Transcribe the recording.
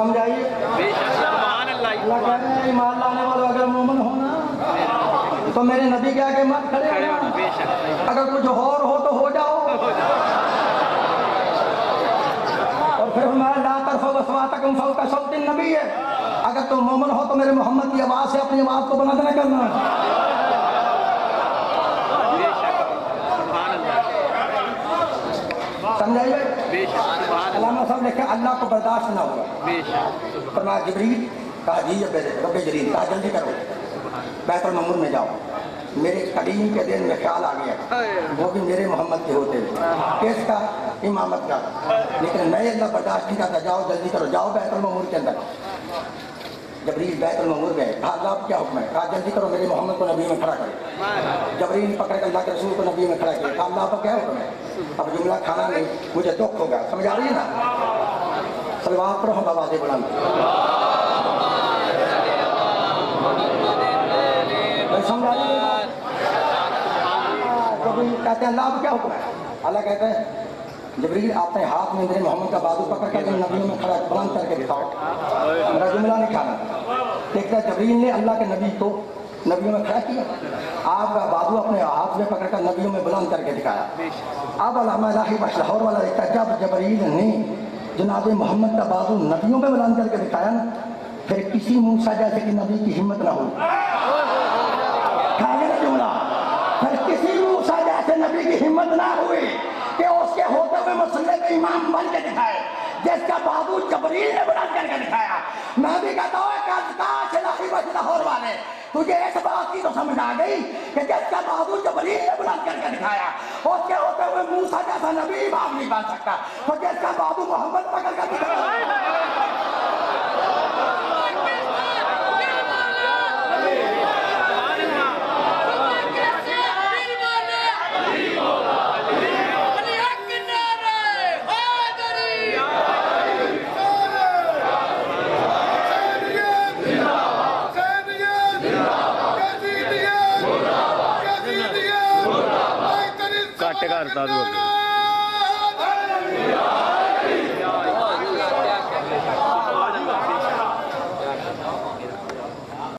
سمجھ آئی؟ اللہ کہہ رہے ہیں ایمان لانے والوں اگر مومن ہونا تو میرے نبی کے آگے مت کھڑے ہونا، اگر کچھ اور ہو تو ہو جاؤ۔ اور پھر فرمایا لا ترفعوا اصواتکم فوق صوت النبی ہے، اگر تم مومن ہو تو میرے محمد کی آواز سے اپنی آواز کو بلند نہ کرنا۔ سمجھائیے؟ علامہ صاحب لکھے اللہ کو برداشت نہ ہوا، فرمایا جبریل، کہا جی رب جلیل، کہا جلدی کرو بیت المعمور میں جاؤ، میرے قدیم کے دن میں خیال آ گیا وہ بھی میرے محمد کے ہوتے ہیں، کس کا؟ امامت کا، لیکن میں اللہ برداشت نہیں کرتا، جاؤ جلدی کرو، جاؤ بیت المعمور کے اندر۔ جبریل بیت المعمور گئے، کہا اللہ آپ کیا حکم ہے؟ کہا جلدی کرو میرے محمد کو نبی میں کھڑا کرو۔ جبریل پکڑ کے اللہ کے رسول کو نبی میں کھڑا کیا، کہا اللہ آپ کا کیا حکم ہے؟ اب جملہ کھانا نہیں، مجھے دکھ ہوگا، سمجھ آ رہی ہے نا؟ صلوات پڑھو آواز بلند، سمجھ آ رہی ہے؟ جبریل کہتے ہیں اللہ آپ کیا حکم ہے؟ اللہ کہتے ہیں جبریل اپنے ہاتھ میں میرے محمد کا بازو پکڑ کر نبیوں میں کھڑا بلند کر کے دکھاؤ، میرا جملہ نہیں کھانا۔ دیکھتا جبریل نے اللہ کے نبی کو نبیوں میں کھڑا کیا، آپ کا بازو اپنے ہاتھ میں پکڑ کر نبیوں میں بلند کر کے دکھایا۔ اب علامہ الہی بشلاہور والا دیکھتا ہے جب جبریل نے جناب محمد کا بازو نبیوں میں بلند کر کے دکھایا نا، پھر کسی موسیٰ جیسے کہ نبی کی ہمت نہ ہوئی، کھانے کا جملہ، پھر کسی موسیٰ جیسے نبی کی ہمت نہ ہوئی کہ اس کے ہوتے ہوئے مسئلے پہ امام بن کے دکھائے جس کا بازو جبریل نے بلند کر کے دکھایا۔ میں بھی کہتا ہوں کاش الہی بشلاہور والے تجھے اس بات کی تو سمجھ آ گئی کہ جس کا بازو جبریل نے بلند کر کے دکھایا اس کے ہوتے ہوئے موسیٰ جیسا نبی امام نہیں بن سکتا، تو جس کا بازو محمد پکڑ کر دکھایا۔ کٹ کرتا